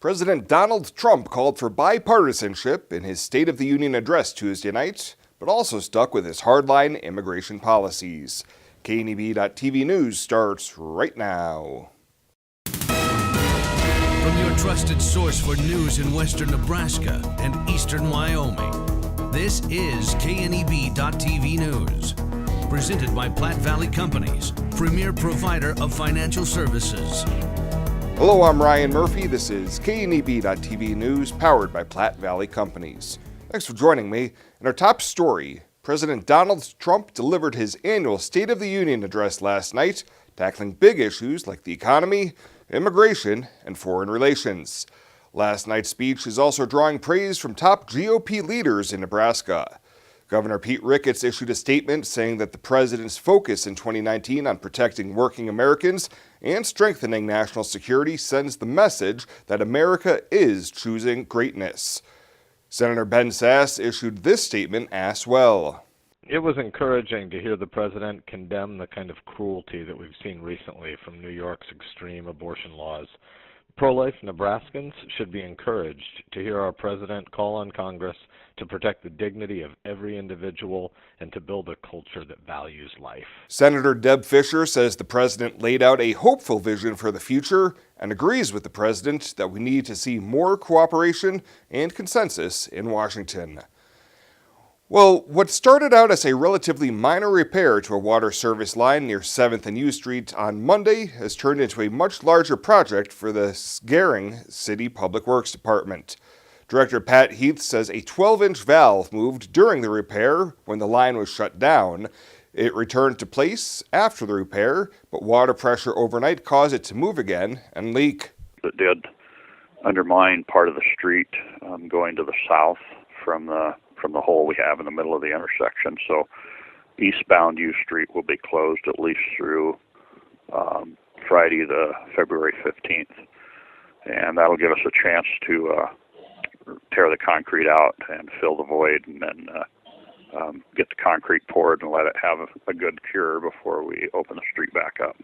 President Donald Trump called for bipartisanship in his State of the Union address Tuesday night, but also stuck with his hardline immigration policies. KNEB.TV News starts right now. From your trusted source for news in western Nebraska and eastern Wyoming, this is KNEB.TV News. Presented by Platte Valley Companies, premier provider of financial services. Hello, I'm Ryan Murphy. This is KNEB.TV News, powered by Platte Valley Companies. Thanks for joining me. In our top story, President Donald Trump delivered his annual State of the Union address last night, tackling big issues like the economy, immigration, and foreign relations. Last night's speech is also drawing praise from top GOP leaders in Nebraska. Governor Pete Ricketts issued a statement saying that the president's focus in 2019 on protecting working Americans and strengthening national security sends the message that America is choosing greatness. Senator Ben Sasse issued this statement as well. It was encouraging to hear the president condemn the kind of cruelty that we've seen recently from New York's extreme abortion laws. Pro-life Nebraskans should be encouraged to hear our president call on Congress to protect the dignity of every individual and to build a culture that values life. Senator Deb Fischer says the president laid out a hopeful vision for the future and agrees with the president that we need to see more cooperation and consensus in Washington. Well, what started out as a relatively minor repair to a water service line near 7th and U Street on Monday has turned into a much larger project for the Gering Public Works Department. Director Pat Heath says a 12-inch valve moved during the repair when the line was shut down. It returned to place after the repair, but water pressure overnight caused it to move again and leak. It did undermine part of the street going to the south from the hole we have in the middle of the intersection. So eastbound U Street will be closed at least through Friday, the February 15th. And that'll give us a chance to tear the concrete out and fill the void and then get the concrete poured and let it have a good cure before we open the street back up.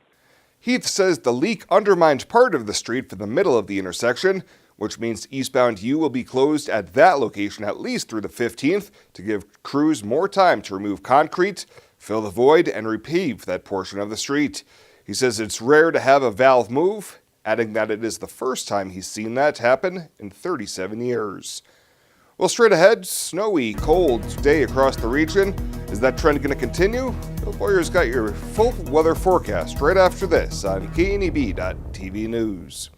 Heath says the leak undermined part of the street for the middle of the intersection, which means eastbound U will be closed at that location at least through the 15th to give crews more time to remove concrete, fill the void, and repave that portion of the street. He says it's rare to have a valve move, adding that it is the first time he's seen that happen in 37 years. Well, straight ahead, snowy, cold day across the region. Is that trend going to continue? Bill Boyer's got your full weather forecast right after this on KNEB.TV News.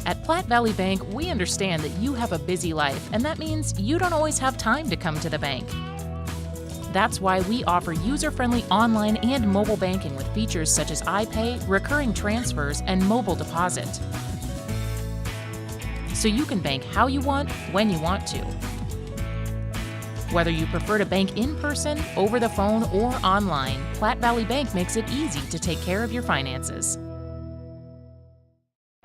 At Platte Valley Bank, we understand that you have a busy life, and that means you don't always have time to come to the bank. That's why we offer user-friendly online and mobile banking with features such as iPay, recurring transfers, and mobile deposit. So you can bank how you want, when you want to. Whether you prefer to bank in person, over the phone, or online, Platte Valley Bank makes it easy to take care of your finances.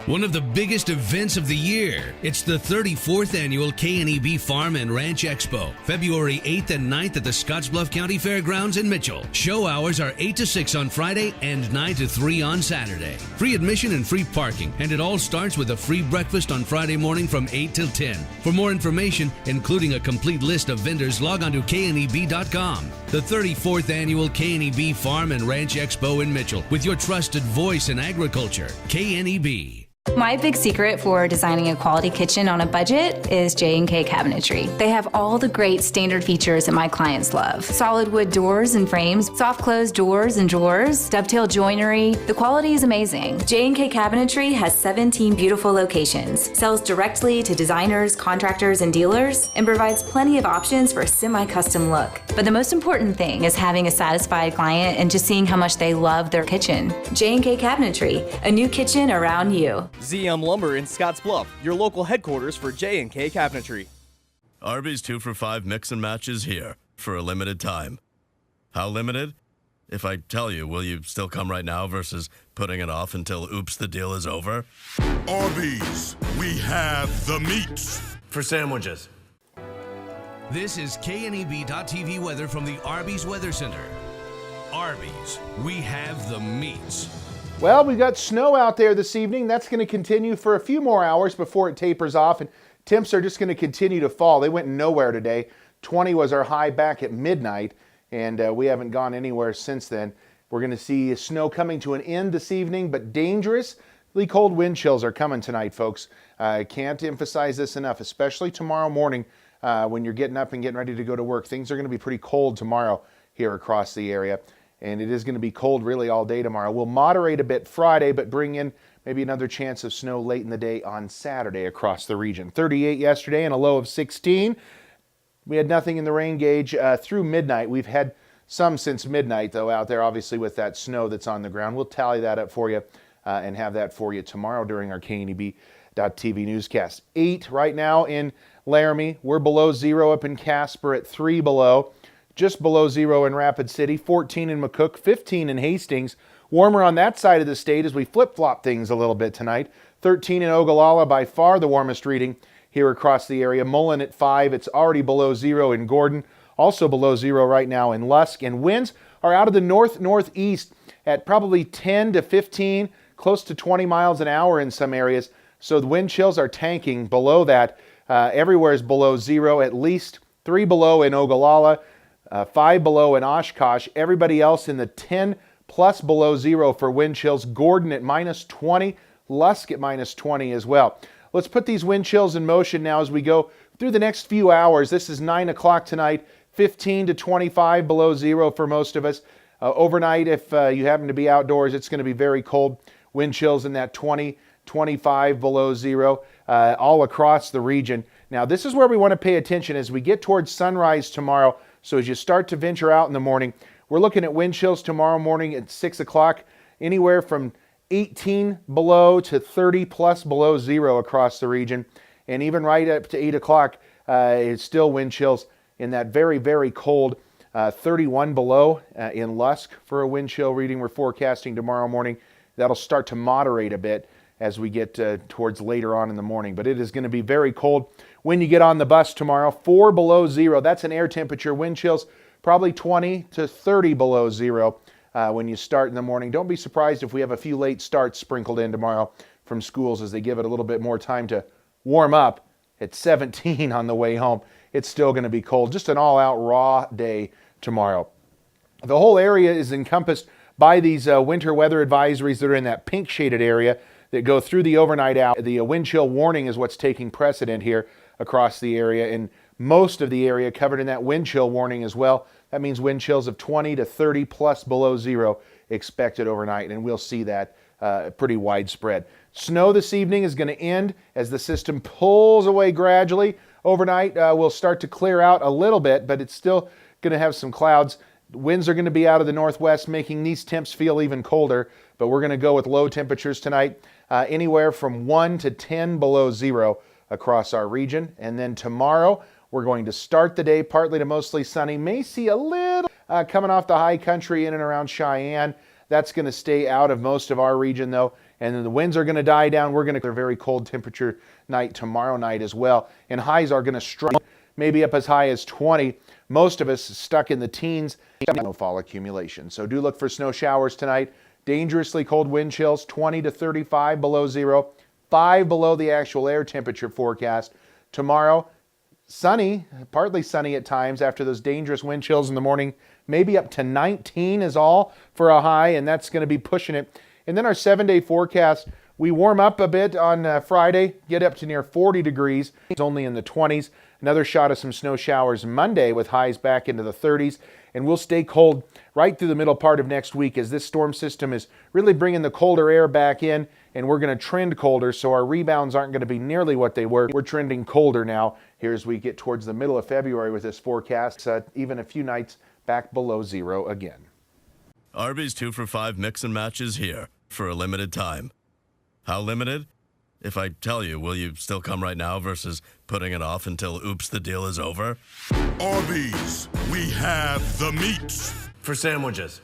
One of the biggest events of the year. It's the 34th annual KNEB Farm and Ranch Expo, February 8th and 9th at the Scottsbluff County Fairgrounds in Mitchell. Show hours are 8 to 6 on Friday and 9 to 3 on Saturday. Free admission and free parking, and it all starts with a free breakfast on Friday morning from 8 till 10. For more information, including a complete list of vendors, log on to kneb.com. The 34th annual KNEB Farm and Ranch Expo in Mitchell, with your trusted voice in agriculture, KNEB. My big secret for designing a quality kitchen on a budget is J&K Cabinetry. They have all the great standard features that my clients love. Solid wood doors and frames, soft close doors and drawers, dovetail joinery. The quality is amazing. J&K Cabinetry has 17 beautiful locations, sells directly to designers, contractors, and dealers, and provides plenty of options for a semi-custom look. But the most important thing is having a satisfied client and just seeing how much they love their kitchen. J&K Cabinetry, a new kitchen around you. ZM Lumber in Scottsbluff, your local headquarters for J&K Cabinetry. Arby's 2 for $5 mix and match is here for a limited time. How limited? If I tell you, will you still come right now versus putting it off until oops, the deal is over? Arby's, we have the meats. For sandwiches. This is KNEB.TV weather from the Arby's Weather Center. Arby's, we have the meats. Well, we've got snow out there this evening. That's going to continue for a few more hours before it tapers off, and temps are just going to continue to fall. They went nowhere today. 20 was our high back at midnight, and we haven't gone anywhere since then. We're going to see snow coming to an end this evening, but dangerously cold wind chills are coming tonight, folks. I can't emphasize this enough, especially tomorrow morning when you're getting up and getting ready to go to work. Things are going to be pretty cold tomorrow here across the area. And it is going to be cold really all day tomorrow. We'll moderate a bit Friday, but bring in maybe another chance of snow late in the day on Saturday across the region. 38 yesterday and a low of 16. We had nothing in the rain gauge through midnight. We've had some since midnight, though, out there, obviously, with that snow that's on the ground. We'll tally that up for you and have that for you tomorrow during our KNEB.TV newscast. 8 right now in Laramie. We're below 0 up in Casper at 3 below. Just below 0 in Rapid City, 14 in McCook, 15 in Hastings. Warmer on that side of the state as we flip-flop things a little bit tonight. 13 in Ogallala, by far the warmest reading here across the area. Mullen at 5. It's already below 0 in Gordon. Also below 0 right now in Lusk. And winds are out of the north-northeast at probably 10 to 15, close to 20 miles an hour in some areas. So the wind chills are tanking below that. Everywhere is below 0, at least 3 below in Ogallala. 5 below in Oshkosh. Everybody else in the 10 plus below 0 for wind chills. Gordon at minus 20. Lusk at minus 20 as well. Let's put these wind chills in motion now as we go through the next few hours. This is 9 o'clock tonight. 15 to 25 below 0 for most of us. Overnight, if you happen to be outdoors, it's going to be very cold. Wind chills in that 20, 25 below 0 all across the region. Now, this is where we want to pay attention as we get towards sunrise tomorrow. So as you start to venture out in the morning, we're looking at wind chills tomorrow morning at 6 o'clock, anywhere from 18 below to 30 plus below 0 across the region. And even right up to 8 o'clock, it's still wind chills in that very, very cold 31 below in Lusk for a wind chill reading we're forecasting tomorrow morning. That'll start to moderate a bit as we get towards later on in the morning. But it is going to be very cold when you get on the bus tomorrow. 4 below 0, that's an air temperature. Wind chills probably 20 to 30 below 0 when you start in the morning. Don't be surprised if we have a few late starts sprinkled in tomorrow from schools as they give it a little bit more time to warm up. At 17 on the way home, it's still going to be cold. Just an all-out raw day tomorrow. The whole area is encompassed by these winter weather advisories that are in that pink shaded area that go through the overnight hour. The wind chill warning is what's taking precedent here across the area, and most of the area covered in that wind chill warning as well. That means wind chills of 20 to 30 plus below 0 expected overnight, and we'll see that pretty widespread. Snow this evening is going to end as the system pulls away gradually. Overnight will start to clear out a little bit, but it's still going to have some clouds. Winds are going to be out of the northwest, making these temps feel even colder, but we're going to go with low temperatures tonight, anywhere from 1 to 10 below 0 across our region. And then tomorrow, we're going to start the day partly to mostly sunny. May see a little coming off the high country in and around Cheyenne. That's going to stay out of most of our region, though. And then the winds are going to die down. We're going to get a very cold temperature night tomorrow night as well. And highs are going to strike maybe up as high as 20. Most of us stuck in the teens. Snowfall accumulation. So do look for snow showers tonight. Dangerously cold wind chills, 20 to 35 below 0. 5 below the actual air temperature forecast. Tomorrow, sunny, partly sunny at times after those dangerous wind chills in the morning. Maybe up to 19 is all for a high, and that's going to be pushing it. And then our 7-day forecast, we warm up a bit on Friday, get up to near 40 degrees. It's only in the 20s. Another shot of some snow showers Monday with highs back into the 30s. And we'll stay cold right through the middle part of next week as this storm system is really bringing the colder air back in, and we're going to trend colder, so our rebounds aren't going to be nearly what they were. We're trending colder now here as we get towards the middle of February with this forecast, even a few nights back below 0 again. Arby's 2 for $5 mix and match is here for a limited time. How limited? If I tell you, will you still come right now versus putting it off until oops, the deal is over? Arby's, we have the meats. For sandwiches.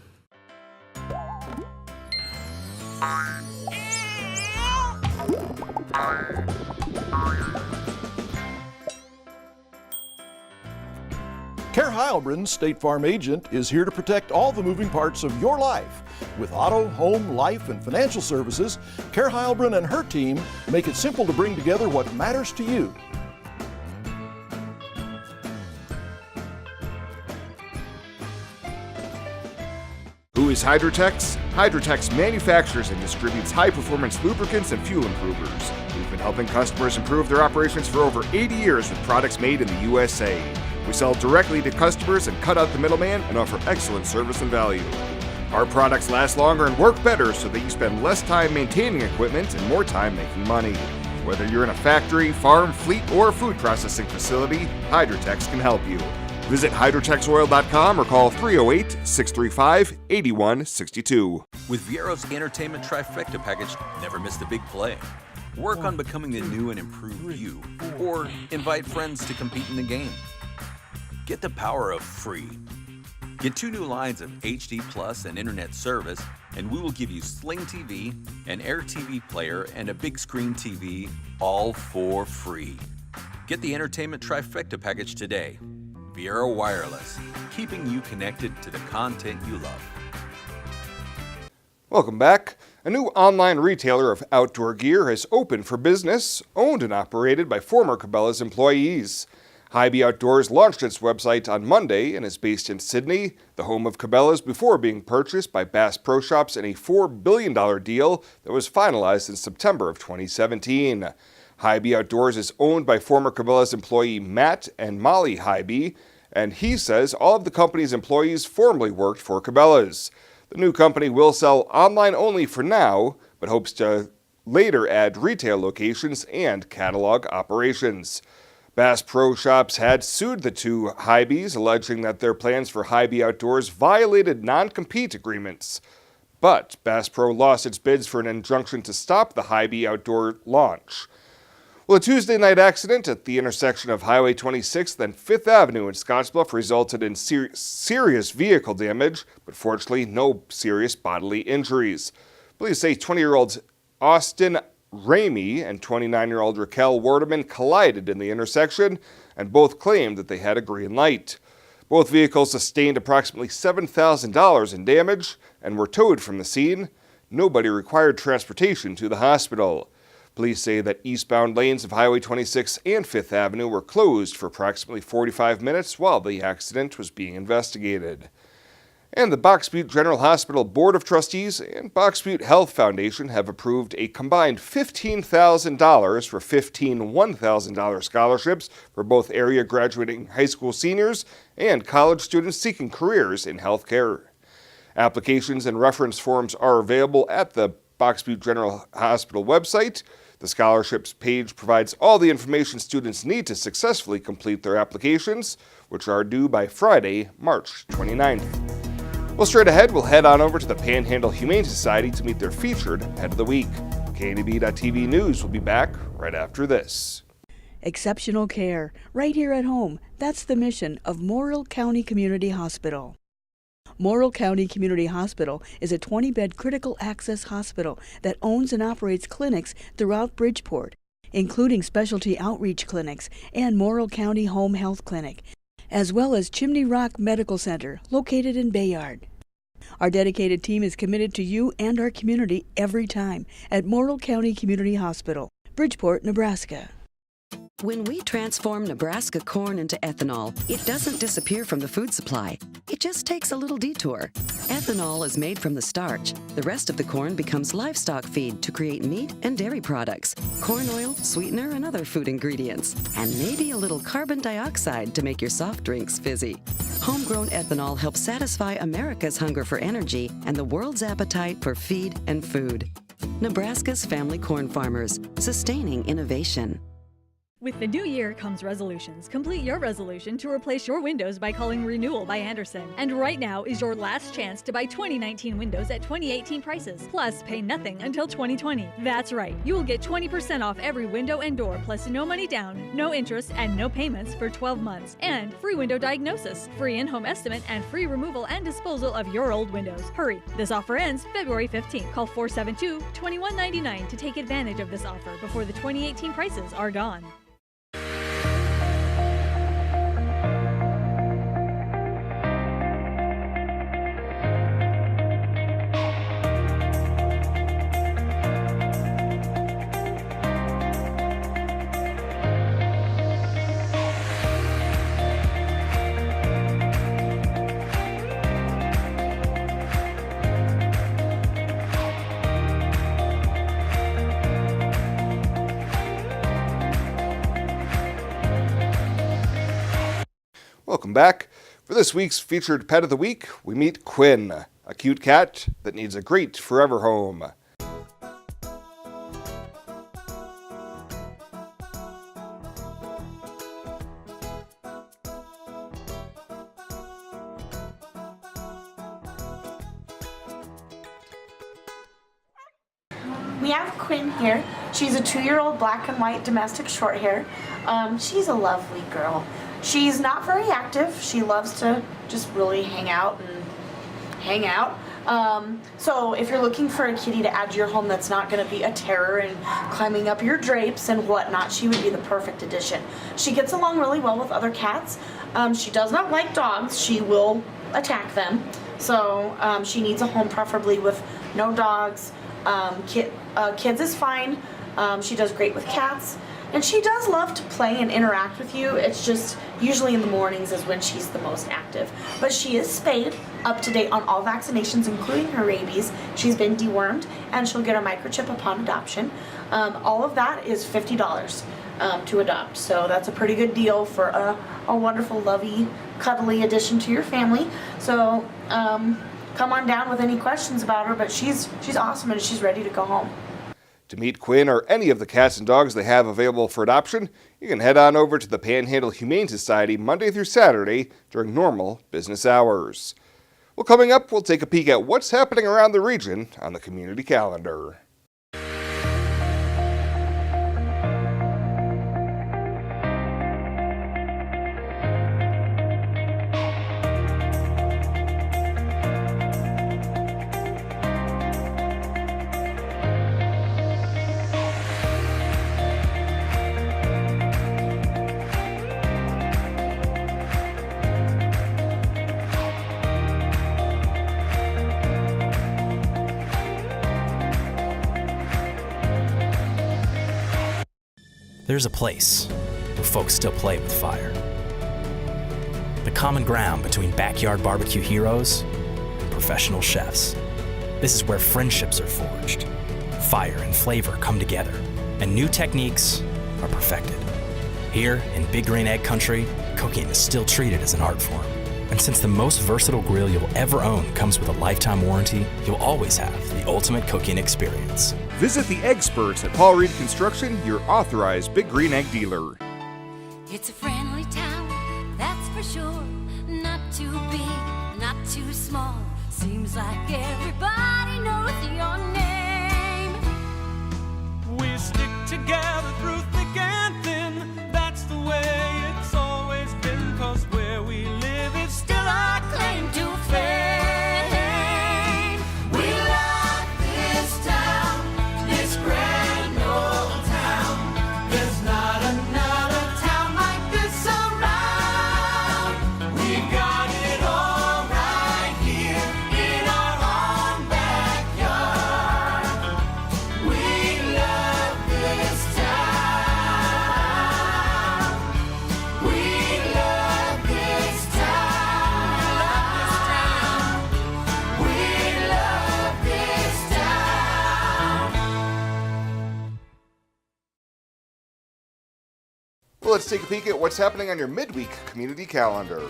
Care Heilbronn, State Farm agent, is here to protect all the moving parts of your life. With auto, home, life, and financial services, Care Heilbronn and her team make it simple to bring together what matters to you. Who is Hydrotex? Hydrotex manufactures and distributes high-performance lubricants and fuel improvers. We've been helping customers improve their operations for over 80 years with products made in the USA. We sell directly to customers and cut out the middleman and offer excellent service and value. Our products last longer and work better so that you spend less time maintaining equipment and more time making money. Whether you're in a factory, farm, fleet, or food processing facility, Hydrotex can help you. Visit hydrotexoil.com or call 308-635-8162. With Viero's entertainment trifecta package, never miss the big play. Work on becoming the new and improved you, or invite friends to compete in the game. Get the power of free. Get 2 new lines of HD Plus and internet service, and we will give you Sling TV, an Air TV player, and a big screen TV, all for free. Get the entertainment trifecta package today. Viero Wireless, keeping you connected to the content you love. Welcome back. A new online retailer of outdoor gear has opened for business, owned and operated by former Cabela's employees. Hy-Vee Outdoors launched its website on Monday and is based in Sydney, the home of Cabela's, before being purchased by Bass Pro Shops in a $4 billion deal that was finalized in September of 2017. Hy-Vee Outdoors is owned by former Cabela's employee Matt and Molly Hy-Vee, and he says all of the company's employees formerly worked for Cabela's. The new company will sell online only for now, but hopes to later add retail locations and catalog operations. Bass Pro Shops had sued the two Hy-Vees, alleging that their plans for Hy-Vee Outdoors violated non-compete agreements. But Bass Pro lost its bids for an injunction to stop the Hy-Vee Outdoor launch. Well, a Tuesday night accident at the intersection of Highway 26th and 5th Avenue in Scottsbluff resulted in serious vehicle damage, but fortunately no serious bodily injuries. Police say 20-year-olds Austin Ramey and 29-year-old Raquel Wardeman collided in the intersection, and both claimed that they had a green light. Both vehicles sustained approximately $7,000 in damage and were towed from the scene. Nobody required transportation to the hospital. Police say that eastbound lanes of Highway 26 and 5th Avenue were closed for approximately 45 minutes while the accident was being investigated. And the Box Butte General Hospital Board of Trustees and Box Butte Health Foundation have approved a combined $15,000 for 15 $1,000 scholarships for both area graduating high school seniors and college students seeking careers in healthcare. Applications and reference forms are available at the Box Butte General Hospital website. The scholarships page provides all the information students need to successfully complete their applications, which are due by Friday, March 29th. Well, straight ahead, we'll head on over to the Panhandle Humane Society to meet their featured Pet of the Week. KNEB.TV News will be back right after this. Exceptional care, right here at home. That's the mission of Morrill County Community Hospital. Morrill County Community Hospital is a 20-bed critical access hospital that owns and operates clinics throughout Bridgeport, including specialty outreach clinics and Morrill County Home Health Clinic, as well as Chimney Rock Medical Center, located in Bayard. Our dedicated team is committed to you and our community every time at Morrill County Community Hospital, Bridgeport, Nebraska. When we transform Nebraska corn into ethanol, it doesn't disappear from the food supply. It just takes a little detour. Ethanol is made from the starch. The rest of the corn becomes livestock feed to create meat and dairy products, corn oil, sweetener, and other food ingredients, and maybe a little carbon dioxide to make your soft drinks fizzy. Homegrown ethanol helps satisfy America's hunger for energy and the world's appetite for feed and food. Nebraska's family corn farmers, sustaining innovation. With the new year comes resolutions. Complete your resolution to replace your windows by calling Renewal by Andersen. And right now is your last chance to buy 2019 windows at 2018 prices. Plus, pay nothing until 2020. That's right. You will get 20% off every window and door, plus no money down, no interest, and no payments for 12 months. And free window diagnosis, free in-home estimate, and free removal and disposal of your old windows. Hurry. This offer ends February 15th. Call 472-2199 to take advantage of this offer before the 2018 prices are gone. Welcome back. For this week's featured pet of the week, we meet Quinn, a cute cat that needs a great forever home. We have Quinn here. She's a 2-year-old black and white domestic short hair. She's a lovely girl. She's not very active. She loves to just really hang out. So if you're looking for a kitty to add to your home that's not going to be a terror and climbing up your drapes and whatnot, she would be the perfect addition. She gets along really well with other cats. She does not like dogs. She will attack them. So she needs a home preferably with no dogs. Kids is fine. She does great with cats. And she does love to play and interact with you. It's just usually in the mornings is when she's the most active. But she is spayed, up to date on all vaccinations, including her rabies. She's been dewormed, and she'll get a microchip upon adoption. All of that is $50 to adopt. So that's a pretty good deal for a wonderful, lovey, cuddly addition to your family. So come on down with any questions about her, but she's awesome and she's ready to go home. To meet Quinn or any of the cats and dogs they have available for adoption, you can head on over to the Panhandle Humane Society Monday through Saturday during normal business hours. Well, coming up, we'll take a peek at what's happening around the region on the community calendar. There's a place where folks still play with fire. The common ground between backyard barbecue heroes and professional chefs. This is where friendships are forged, fire and flavor come together, and new techniques are perfected. Here in Big Green Egg Country, cooking is still treated as an art form. And since the most versatile grill you'll ever own comes with a lifetime warranty, you'll always have the ultimate cooking experience. Visit the experts at Paul Reed Construction, your authorized Big Green Egg dealer. It's a friendly town, that's for sure. Not too big, not too small. Seems like everybody knows your name. We stick together through thick and thin. That's the way it's always been. 'Cause where we live is still our claim to fame. We love this town, this grand old town. There's not another town like this around. We got it all right here in our own backyard. We love this town. We love this town. We love this town. Well, let's take a peek at what's happening on your midweek community calendar.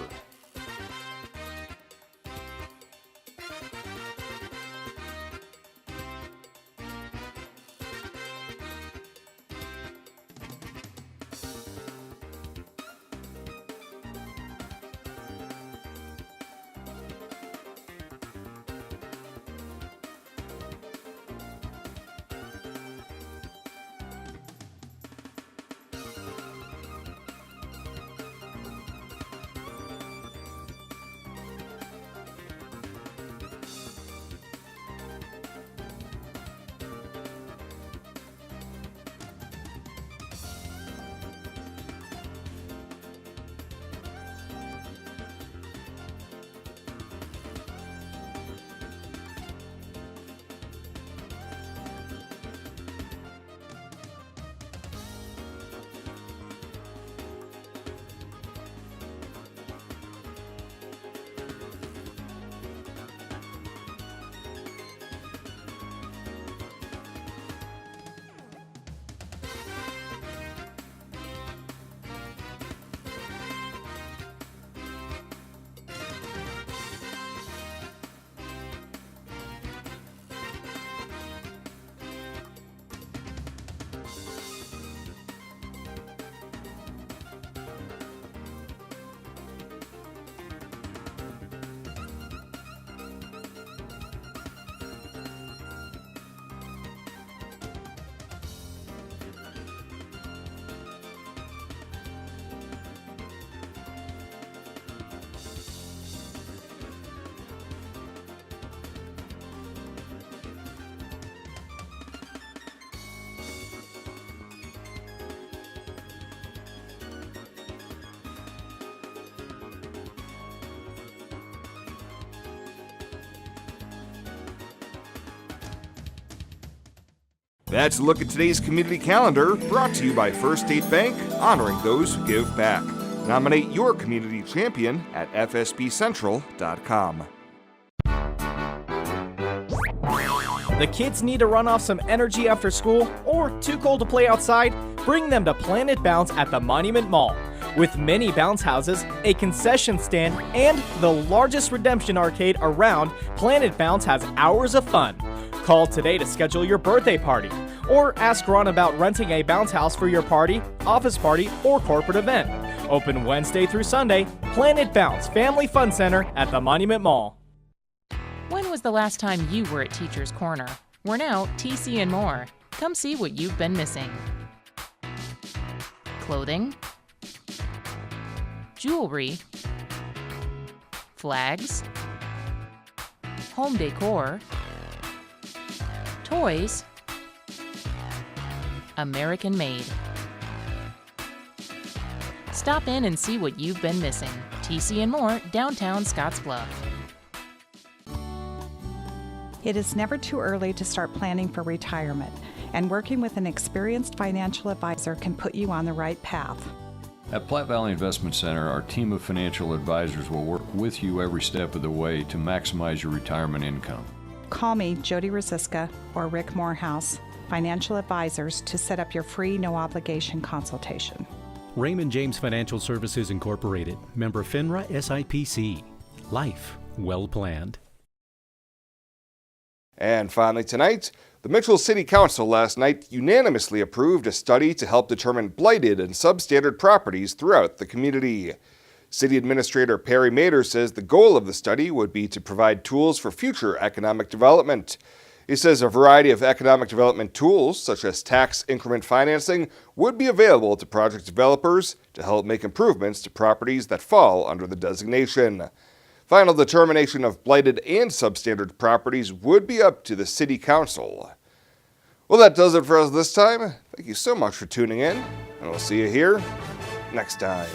That's a look at today's community calendar, brought to you by First State Bank, honoring those who give back. Nominate your community champion at fsbcentral.com. The kids need to run off some energy after school or too cold to play outside? Bring them to Planet Bounce at the Monument Mall. With many bounce houses, a concession stand, and the largest redemption arcade around, Planet Bounce has hours of fun. Call today to schedule your birthday party, or ask Ron about renting a bounce house for your party, office party, or corporate event. Open Wednesday through Sunday, Planet Bounce Family Fun Center at the Monument Mall. When was the last time you were at Teacher's Corner? We're now TC and More. Come see what you've been missing. Clothing, jewelry, flags, home decor, toys, American made. Stop in and see what you've been missing. TC and More, downtown Scottsbluff. It is never too early to start planning for retirement, and working with an experienced financial advisor can put you on the right path. At Platte Valley Investment Center, our team of financial advisors will work with you every step of the way to maximize your retirement income. Call me, Jody Rosiska, or Rick Morehouse, financial advisors, to set up your free, no-obligation consultation. Raymond James Financial Services Incorporated, member FINRA SIPC. Life well planned. And finally tonight, the Mitchell City Council last night unanimously approved a study to help determine blighted and substandard properties throughout the community. City Administrator Perry Mader says the goal of the study would be to provide tools for future economic development. He says a variety of economic development tools, such as tax increment financing, would be available to project developers to help make improvements to properties that fall under the designation. Final determination of blighted and substandard properties would be up to the City Council. Well, that does it for us this time. Thank you so much for tuning in, and we'll see you here next time.